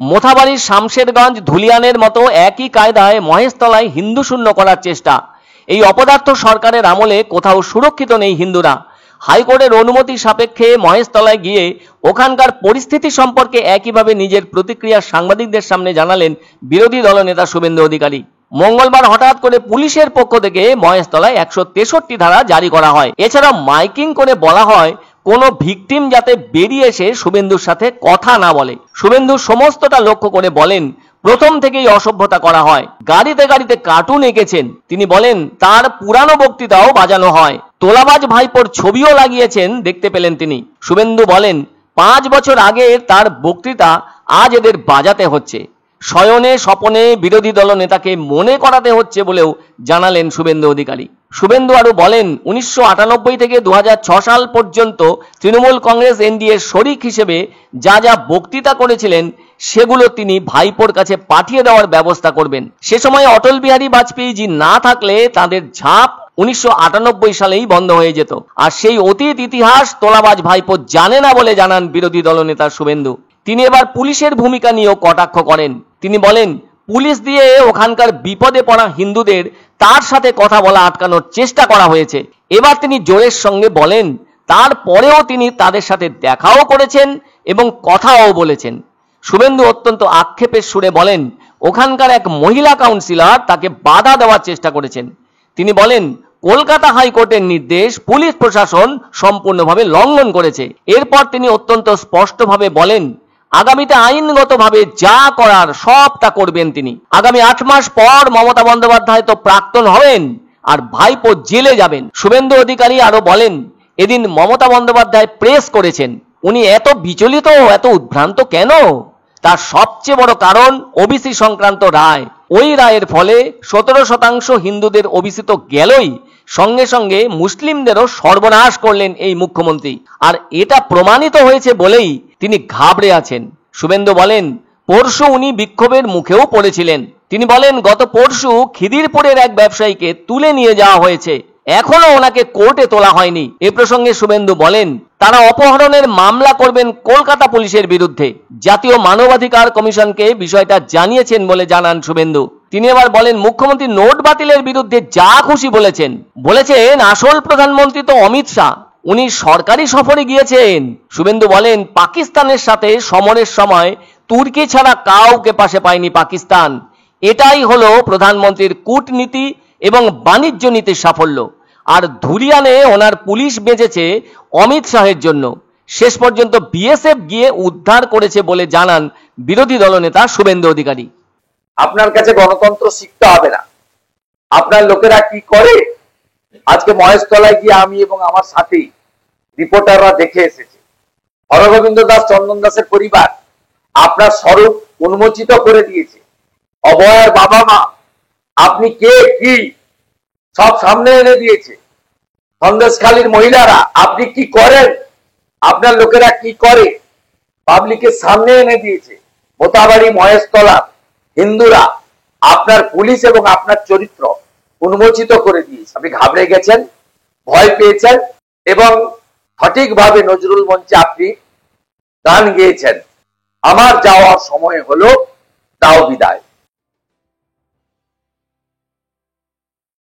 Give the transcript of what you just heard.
মোথাবাড়ির শামশেরগঞ্জ ধুলিয়ানের মতো একই কায়দায় মহেশতলায় হিন্দু শূন্য করার চেষ্টা। এই অপদার্থ সরকারের আমলে কোথাও সুরক্ষিত নেই হিন্দুরা। হাইকোর্টের অনুমতি সাপেক্ষে মহেশতলায় গিয়ে ওখানকার পরিস্থিতি সম্পর্কে একইভাবে নিজের প্রতিক্রিয়া সাংবাদিকদের সামনে জানালেন বিরোধী দলনেতা শুভেন্দু অধিকারী। মঙ্গলবার হঠাৎ করে পুলিশের পক্ষ থেকে মহেশতলায় 163 ধারা জারি করা হয়। এছাড়াও মাইকিং করে বলা হয় কোনো ভিকটিম যাতে বেরিয়ে এসে শুভেন্দুর সাথে কথা না বলে। শুভেন্দু সমস্তটা লক্ষ্য করে বলেন, প্রথম থেকেই অসভ্যতা করা হয়। গাড়িতে গাড়িতে কার্টুন এঁকেছেন। তিনি বলেন তার পুরানো বক্তৃতাও বাজানো হয়, তোলাবাজ ভাইপোর ছবিও লাগিয়েছেন, দেখতে পেলেন তিনি। শুভেন্দু বলেন 5 বছর আগে তার বক্তৃতা আজ এদের বাজাতে হচ্ছে। শয়নে স্বপনে বিরোধী দল নেতাকে মনে করাতে হচ্ছে বলেও জানালেন শুভেন্দু অধিকারী। শুভেন্দু আরো বলেন 1998 থেকে 2006 সাল পর্যন্ত তৃণমূল কংগ্রেস এনডিএর শরিক হিসেবে যা যা বক্তৃতা করেছিলেন সেগুলো তিনি ভাইপোর কাছে পাঠিয়ে দেওয়ার ব্যবস্থা করবেন। সে সময় অটল বিহারী বাজপেয়ীজি না থাকলে তাদের ঝাঁপ 1998 সালেই বন্ধ হয়ে যেত। আর সেই অতীত ইতিহাস তোলাবাজ ভাইপো জানে না বলে জানান বিরোধী দলনেতা শুভেন্দু। তিনি এবার পুলিশের ভূমিকা নিয়েও কটাক্ষ করেন। তিনি বলেন পুলিশ দিয়ে ওখানকার বিপদে পড়া হিন্দুদের তার সাথে কথা বলা আটকানোর চেষ্টা করা হয়েছে। এবার তিনি জোরের সঙ্গে বলেন তারপরেও তিনি তাদের সাথে দেখাও করেছেন এবং কথাও বলেছেন। শুভেন্দু অত্যন্ত আক্ষেপের সুরে বলেন ওখানকার এক মহিলা কাউন্সিলর তাকে বাধা দেওয়ার চেষ্টা করেছেন। তিনি বলেন কলকাতা হাইকোর্টের নির্দেশ পুলিশ প্রশাসন সম্পূর্ণভাবে লঙ্ঘন করেছে। এরপর তিনি অত্যন্ত স্পষ্টভাবে বলেন আগামীতে আইনগতভাবে যা করার সবটা করবেন তিনি। আগামী 8 মাস পর মমতা বন্দ্যোপাধ্যায় তো প্রাক্তন হবেন আর ভাইপো জেলে যাবেন। শুভেন্দু অধিকারী আরো বলেন এদিন মমতা বন্দ্যোপাধ্যায় প্রেস করেছেন, উনি এত বিচলিত এত উদ্ভ্রান্ত কেন? তার সবচেয়ে বড় কারণ ওবিসি সংক্রান্ত রায়। ওই রায়ের ফলে 17% হিন্দুদের ওবিসি তো গেলই, সঙ্গে সঙ্গে মুসলিমদেরও সর্বনাশ করলেন এই মুখ্যমন্ত্রী। আর এটা প্রমাণিত হয়েছে বলেই তিনি ঘাবড়ে আছেন। শুভেন্দু বলেন পরশু উনি বিক্ষোভের মুখেও পড়েছিলেন। তিনি বলেন গত পরশু খিদিরপুরের এক ব্যবসায়ীকে তুলে নিয়ে যাওয়া হয়েছে, এখনো ওনাকে কোর্টে তোলা হয়নি। এ প্রসঙ্গে শুভেন্দু বলেন তারা অপহরণের মামলা করবেন কলকাতা পুলিশের বিরুদ্ধে। জাতীয় মানবাধিকার কমিশনকে বিষয়টা জানিয়েছেন বলে জানান শুভেন্দু। তিনি আবার বলেন মুখ্যমন্ত্রী নোট বাতিলের বিরুদ্ধে যা খুশি বলেছেন। আসল প্রধানমন্ত্রী তো অমিত শাহ, উনি সরকারি সফরে গিয়েছেন। শুভেন্দু বলেন পাকিস্তানের সাথে সমরের সময় তুর্কি ছাড়া কাউকে পাশে পায়নি পাকিস্তান। এটাই হলো প্রধানমন্ত্রীর কূটনীতি এবং বাণিজ্য নীতির সাফল্য। আর ধুলিয়ানে ওনার পুলিশ বেঁচেছে অমিত শাহের জন্য। শেষ পর্যন্ত বিএসএফ গিয়ে উদ্ধার করেছে বলে জানান বিরোধী দলনেতা শুভেন্দু অধিকারী। আপনার কাছে গণতন্ত্র শিখতে হবে না, আপনার লোকেরা কি করে আজকে মহেশতলায় গিয়ে আমি এবং আমার সাথী রিপোর্টাররা দেখে এসেছি। হরগোবিন্দ দাস চন্দন দাসের পরিবার আপনার স্বরূপ উন্মোচিত করে দিয়েছে। অভয়ার বাবা মা আপনি কে কি সব সামনে এনে দিয়েছে। সন্দেশখালীর মহিলারা আপনি কি করেন, আপনার লোকেরা কি করে পাবলিকের সামনে এনে দিয়েছে। মোতাবাড়ি মহেশতলা হিন্দুরা আপনার পুলিশ এবং আপনার চরিত্র উন্মোচিত করে দিয়েছে। আপনি ঘাবড়ে গেছেন, ভয় পেয়েছেন এবং সঠিকভাবে নজরুল মঞ্চে আপনি গান গেয়েছেন, আমার যাওয়ার সময় হলো, দাও বিদায়।